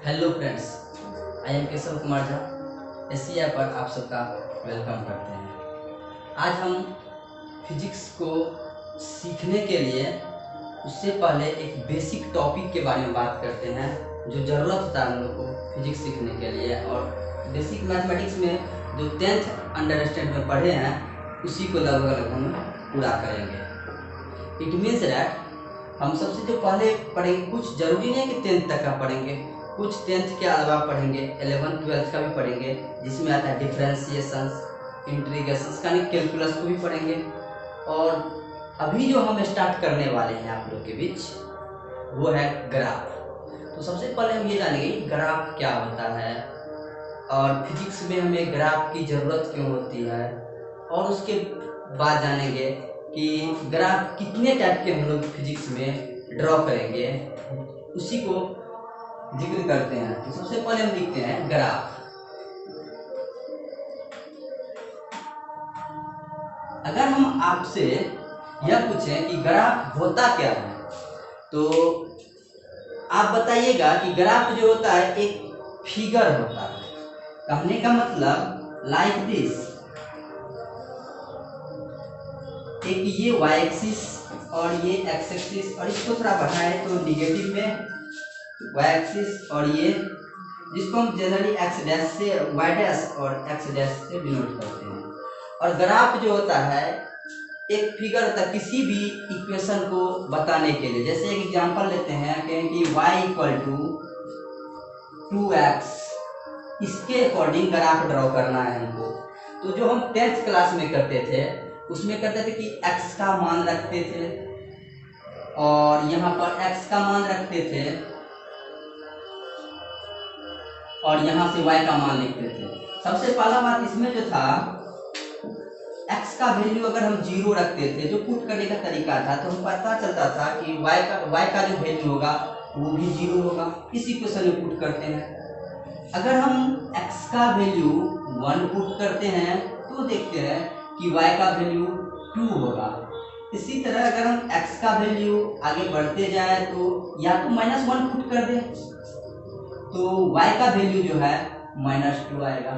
Hello friends, I am Keshav Kumar Jha. Asia पर आप सबका वेलकम करते हैं। आज हम फिजिक्स को सीखने के लिए उससे पहले एक बेसिक टॉपिक के बारे में बात करते हैं जो ज़रूरत होता है हम लोग को फिजिक्स सीखने के लिए। और बेसिक मैथमेटिक्स में जो 10th अंडरस्टैंड में पढ़े हैं उसी को लगभग हम पूरा करेंगे। इट मीन्स दैट हम सबसे जो पहले पढ़ेंगे, कुछ ज़रूरी नहीं है कि 10th तक का पढ़ेंगे, कुछ 10th के अलावा पढ़ेंगे, 11th 12th का भी पढ़ेंगे, जिसमें आता है डिफरेंशिएशंस, इंटीग्रेशंस का कैलकुलस को भी पढ़ेंगे। और अभी जो हम स्टार्ट करने वाले हैं आप लोग के बीच वो है ग्राफ। तो सबसे पहले हम ये जानेंगे ग्राफ क्या होता है और फिजिक्स में हमें ग्राफ की ज़रूरत क्यों होती है, और उसके बाद जानेंगे कि ग्राफ कितने टाइप के हम लोग फिजिक्स में ड्रॉ करेंगे, उसी को जिक्र करते हैं। तो सबसे पहले हम लिखते हैं ग्राफ। अगर हम आपसे यह पूछें कि ग्राफ होता क्या है तो आप बताइएगा कि ग्राफ जो होता है एक फिगर होता है। कहने का मतलब लाइक दिस, एक ये वाई एक्सिस और ये एक्स एक्सिस, और इसको थोड़ा बढ़ाएं तो निगेटिव में वाई एक्सिस, और ये जिसको हम जनरली एक्स डैश से वाई डैश और एक्स डैश से डिनोट करते हैं। और ग्राफ जो होता है एक फिगर होता है किसी भी इक्वेशन को बताने के लिए। जैसे एक एग्जांपल लेते हैं, कहें कि y इक्वल टू 2x, इसके अकॉर्डिंग ग्राफ ड्रॉ करना है हमको। तो जो हम 10th क्लास में करते थे उसमें करते थे कि x का मान रखते थे और यहाँ पर x का मान रखते थे और यहाँ से y का मान लिखते थे। सबसे पहला बात इसमें जो था, x का वैल्यू अगर हम 0 रखते थे, जो पुट करने का तरीका था, तो हम पता चलता था कि y का जो वैल्यू होगा वो भी 0 होगा। इस इक्वेशन में पुट करते हैं। अगर हम x का वैल्यू 1 पुट करते हैं तो देखते हैं कि y का वैल्यू 2 होगा। इसी तरह अगर हम x का वैल्यू आगे बढ़ते जाए तो या तो -1 पुट कर दें तो y का वैल्यू जो है -2 आएगा।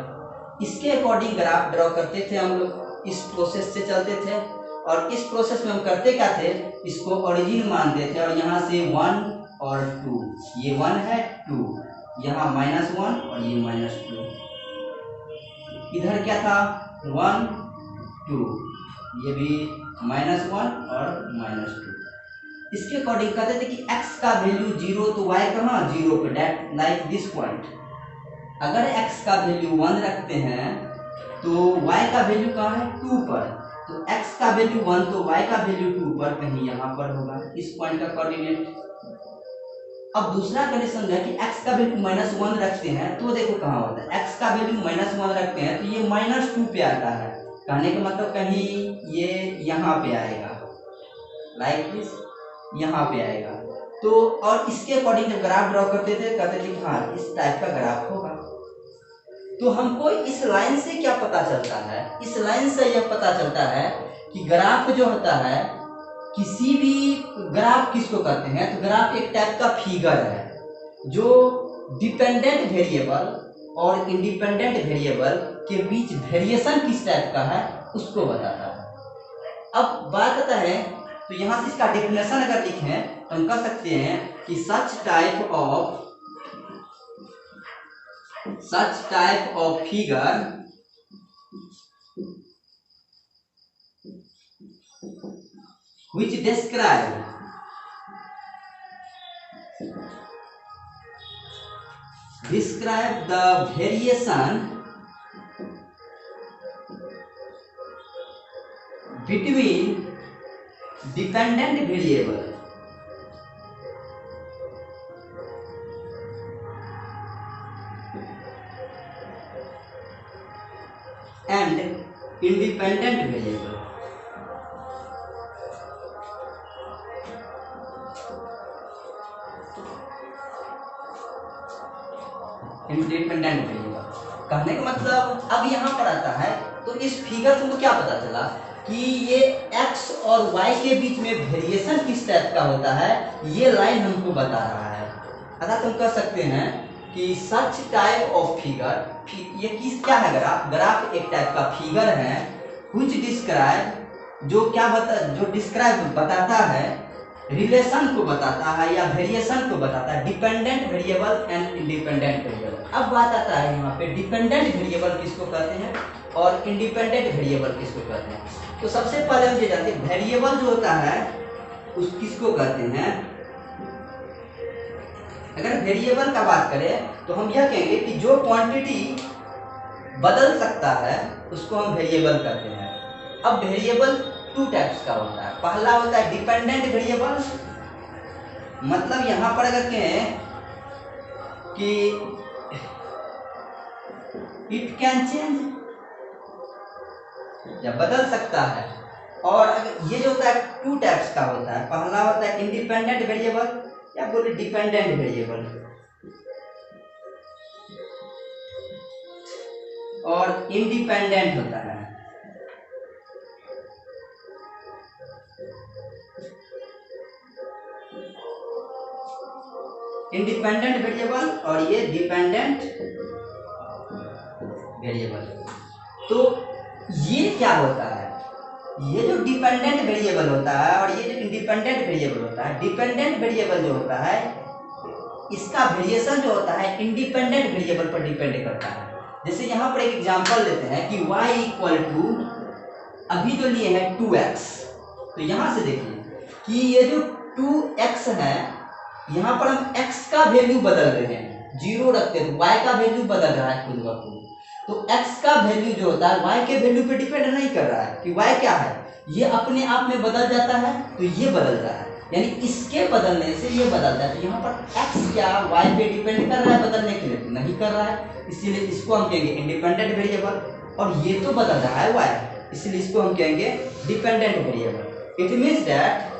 इसके अकॉर्डिंग ग्राफ ड्रॉ करते थे हम लोग। इस प्रोसेस से चलते थे और इस प्रोसेस में हम करते क्या थे, इसको ओरिजिन मानते थे और यहाँ से 1 और 2, ये 1 है 2, यहाँ -1 और ये -2, इधर क्या था 1 2, ये भी -1 और -2। इसके अकॉर्डिंग कहते थे कि x का वैल्यू 0 तो y कहाँ 0 पे, डेट लाइक दिस पॉइंट। अगर x का वैल्यू 1 रखते हैं तो y का वैल्यू कहाँ है 2 पर, तो x का वैल्यू 1 तो y का वैल्यू 2 पर कहीं यहाँ पर होगा, इस पॉइंट का कोऑर्डिनेट। अब दूसरा कंडीशन है कि x का वैल्यू -1 रखते हैं तो देखो कहाँ होता है, x का वैल्यू -1 रखते हैं तो ये -2 पे आता है। कहने का मतलब कहीं ये यहाँ पे आएगा, लाइक दिस, यहाँ पे आएगा। तो और इसके अकॉर्डिंग जब ग्राफ ड्रॉ करते थे कहते थे कि हाँ इस टाइप का ग्राफ होगा। तो हमको इस लाइन से क्या पता चलता है, इस लाइन से यह पता चलता है कि ग्राफ जो होता है, किसी भी ग्राफ किसको कहते हैं, तो ग्राफ एक टाइप का फिगर है जो डिपेंडेंट वेरिएबल और इंडिपेंडेंट वेरिएबल के बीच वेरिएशन किस टाइप का है उसको बताता है। अब बात आता है तो यहाँ से इसका डेफिनेशन अगर लिखें तो हम कह सकते हैं कि such type of figure which describe the variation between dependent variable and independent variable। Independent variable कहने का मतलब अब यहाँ पर आता है तो इस फिगर से तो क्या पता चला कि ये x और y के बीच में वेरिएशन किस टाइप का होता है, ये लाइन हमको बता रहा है। अर्थात हम कह सकते हैं कि सच टाइप ऑफ फिगर, ये किस क्या है ग्राफ, ग्राफ एक टाइप का फिगर है व्हिच डिस्क्राइब, जो क्या जो डिस्क्राइब बताता है, रिलेशन को बताता है या वेरिएशन को बताता है, dependent variable and independent variable. अब बात आता है यहाँ पे डिपेंडेंट वेरिएबल किसको कहते हैं और इंडिपेंडेंट वेरिएबल किसको कहते हैं। तो सबसे पहले हम ये जानते हैं वेरिएबल जो होता है उस किसको कहते हैं। अगर वेरिएबल का बात करें तो हम यह कहेंगे कि जो क्वांटिटी बदल सकता है उसको हम वेरिएबल कहते हैं। अब वेरिएबल टू टाइप्स का होता है। पहला होता है डिपेंडेंट वेरिएबल, मतलब यहां पर अगर कहें कि इट कैन चेंज या बदल सकता है। और अगर ये जो होता है टू टाइप्स का होता है, पहला होता है इंडिपेंडेंट वेरिएबल या बोले डिपेंडेंट वेरिएबल, और इंडिपेंडेंट होता है। इंडिपेंडेंट वेरिएबल और ये डिपेंडेंट वेरिएबल। तो ये क्या होता है, ये जो डिपेंडेंट वेरिएबल होता है और ये जो इंडिपेंडेंट वेरिएबल होता है, डिपेंडेंट वेरिएबल जो होता है इसका वेरिएशन जो होता है इंडिपेंडेंट वेरिएबल पर डिपेंड करता है। जैसे यहाँ पर एक एग्जांपल लेते हैं कि y इक्वल टू, अभी जो लिए है 2x, तो यहाँ से देखिए कि ये जो 2x है यहाँ पर हम x का वैल्यू बदल रहे हैं, जीरो रखते हैं तो y का वैल्यू बदल रहा है खुद ब खुद। तो x का वैल्यू जो होता है y के वैल्यू पे डिपेंड नहीं कर रहा है कि y क्या है, ये अपने आप में बदल जाता है तो ये बदल रहा है, यानी इसके बदलने से ये बदलता है। तो यहाँ पर x क्या y पे डिपेंड कर रहा है बदलने के लिए, नहीं कर रहा है, इसीलिए इसको हम कहेंगे इंडिपेंडेंट वेरिएबल। और ये तो बदल रहा है y, इसलिए इसको हम कहेंगे dependent variable. It means that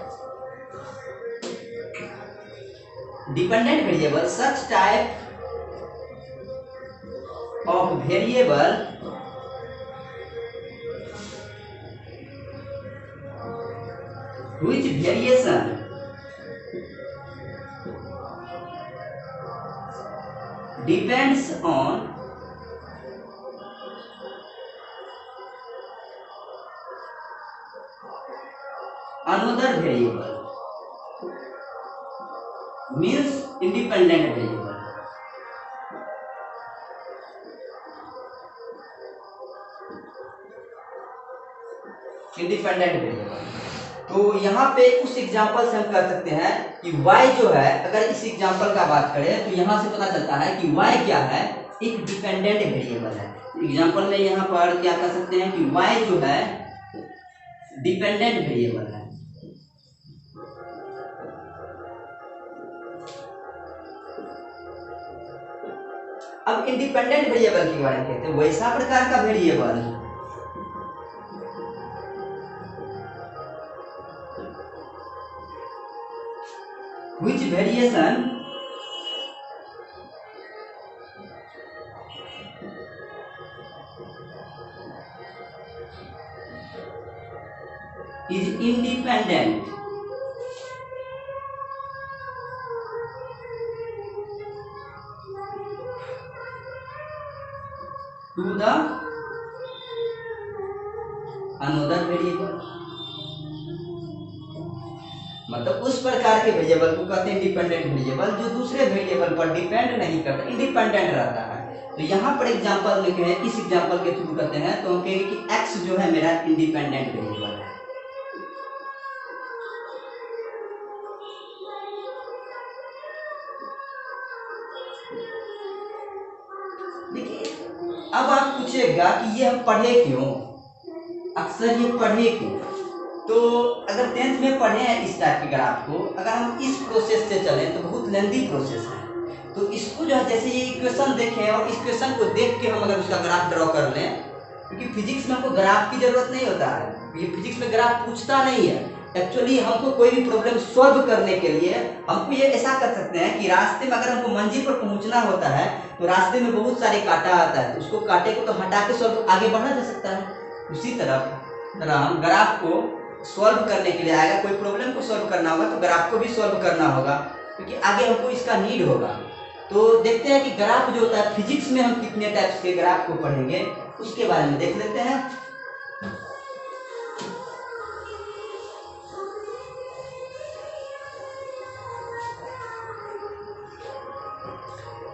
dependent variable such type of variable which variation depends on another variable means independent variable। Independent variable, तो यहाँ पे उस एग्जांपल से हम कर सकते हैं कि y जो है, अगर इस एग्जांपल का बात करें तो यहाँ से पता चलता है कि y क्या है, एक डिपेंडेंट वेरिएबल है। एग्जांपल में यहाँ पर क्या कर सकते हैं कि y जो है डिपेंडेंट वेरिएबल है। अब इंडिपेंडेंट वेरिएबल के बारे में कहते हैं वैसा प्रकार का variable which variation is independent to the another variable। मतलब उस प्रकार के वेरिएबल को कहते हैं इंडिपेंडेंट वेरिएबल जो दूसरे वेरिएबल पर डिपेंड नहीं करता, इंडिपेंडेंट रहता है। तो यहाँ पर एग्जांपल लिखे हैं, इस एग्जांपल के थ्रू कहते हैं तो हम कहेंगे कि x जो है मेरा इंडिपेंडेंट वेरिएबल है। देखिए अब आप पूछेगा कि ये हम पढ़े क्यों, अक्सर ये पढ़े क्यों। तो अगर 10th में पढ़े हैं इस टाइप के ग्राफ को, अगर हम इस प्रोसेस से चलें तो बहुत लेंदी प्रोसेस है। तो इसको जो है जैसे ये इक्वेशन देखें और इस इक्वेशन को देख के हम अगर उसका ग्राफ ड्रॉ कर लें, क्योंकि फिजिक्स में हमको ग्राफ की जरूरत नहीं होता है, ये फिजिक्स में ग्राफ पूछता नहीं है। एक्चुअली हमको कोई भी प्रॉब्लम सॉल्व करने के लिए हमको ये ऐसा कर सकते हैं कि रास्ते में अगर हमको मंजिल पर पहुंचना होता है तो रास्ते में बहुत सारे कांटा आता है, तो उसको कांटे को तो हटा के सॉल्व आगे बढ़ा जा सकता है। उसी तरह हम ग्राफ को सॉल्व करने के लिए आएगा, कोई प्रॉब्लम को सॉल्व करना होगा तो ग्राफ को भी सॉल्व करना होगा, क्योंकि आगे हमको इसका नीड होगा। तो देखते हैं कि ग्राफ जो होता है, फिजिक्स में हम कितने टाइप्स के ग्राफ को पढ़ेंगे उसके बारे में देख लेते हैं।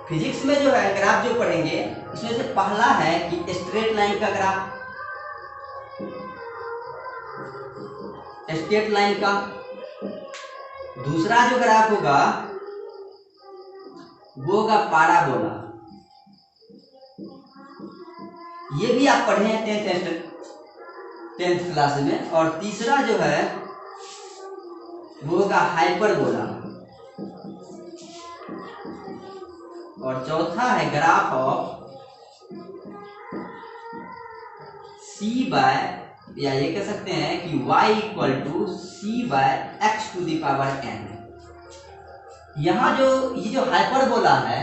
फिजिक्स में जो है ग्राफ जो पढ़ेंगे इसमें से पहला है कि स्ट्रेट लाइन का ग्राफ, स्ट्रेट लाइन का। दूसरा जो ग्राफ होगा वो होगा पैराबोला, ये भी आप पढ़े हैं 10th क्लास में। और तीसरा जो है वो होगा हाइपरबोला, और चौथा है ग्राफ ऑफ सी बाय, या ये कह सकते हैं कि y equal to C by X to the power n। यहाँ जो ये जो हाइपरबोला है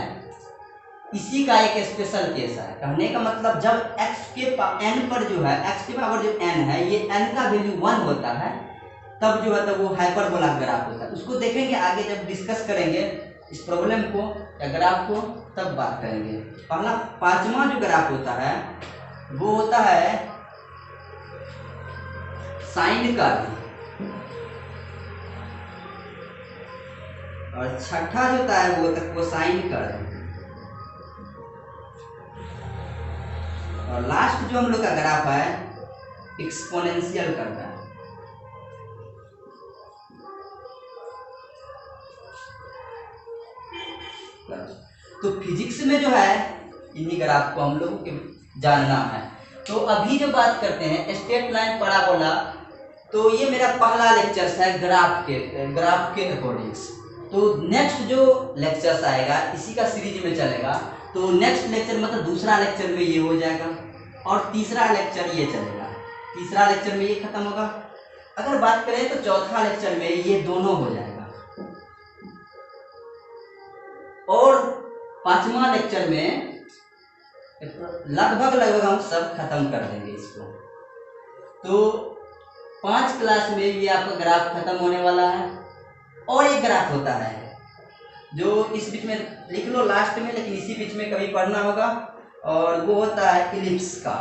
इसी का एक स्पेशल केस है। कहने का मतलब जब x के n पर जो है, x के पावर जो n है, ये n का वैल्यू 1 होता है, तब जो है तब वो हाइपरबोला ग्राफ होता है। उसको देखेंगे आगे जब डिस्कस करेंगे इस प्रॉब्लम को या ग्राफ को, तब बात करेंगे। पहला पांचवा जो ग्राफ होता है वो होता है साइन कर्व, और छठा जो होता है वो तक वो साइन कर्व, और लास्ट जो हम लोग का ग्राफ है एक्सपोनेंशियल कर्व है। तो फिजिक्स में जो है इन्हीं ग्राफ को हम लोगों के जानना है। तो अभी जो बात करते हैं स्ट्रेट लाइन पैराबोला, तो ये मेरा पहला लेक्चर्स है ग्राफ के अकॉर्डिंग्स। तो नेक्स्ट जो लेक्चर्स आएगा इसी का सीरीज में चलेगा। तो नेक्स्ट लेक्चर मतलब दूसरा लेक्चर में ये हो जाएगा, और तीसरा लेक्चर ये चलेगा, तीसरा लेक्चर में ये खत्म होगा। अगर बात करें तो चौथा लेक्चर में ये दोनों हो जाएगा, और पांचवा लेक्चर में लगभग हम सब खत्म कर देंगे इसको। तो 5 क्लास में ये आपका ग्राफ खत्म होने वाला है। और एक ग्राफ होता है जो इस बीच में लिख लो लास्ट में, लेकिन इसी बीच में कभी पढ़ना होगा, और वो होता है इलिप्स का,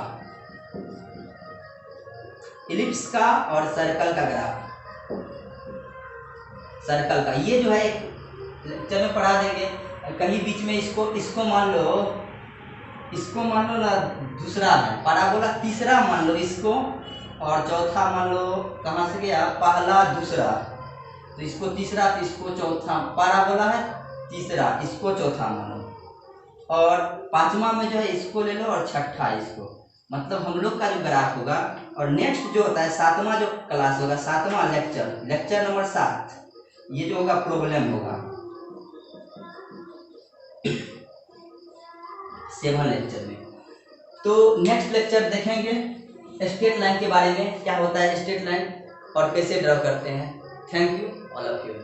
इलिप्स का और सर्कल का ग्राफ, सर्कल का। ये जो है एक लेक्चर में पढ़ा देंगे। कहीं बीच में इसको मान लो ना दूसरा है पैराबोला, तीसरा मान लो इसको, और चौथा मान लो कहाँ से गया पहला दूसरा, तो इसको तीसरा, तो इसको चौथा। पैराबोला है तीसरा, इसको चौथा मानो, और पांचवा में जो है इसको ले लो, और छठा इसको। मतलब हम लोग का जो ग्राफ होगा, और नेक्स्ट जो होता है 7वां जो क्लास होगा, 7वां लेक्चर नंबर 7, ये जो होगा प्रॉब्लम होगा 7 लेक्चर में। तो नेक्स्ट लेक्चर देखेंगे स्ट्रेट लाइन के बारे में, क्या होता है स्ट्रेट लाइन और कैसे ड्रॉ करते हैं। Thank you all of you.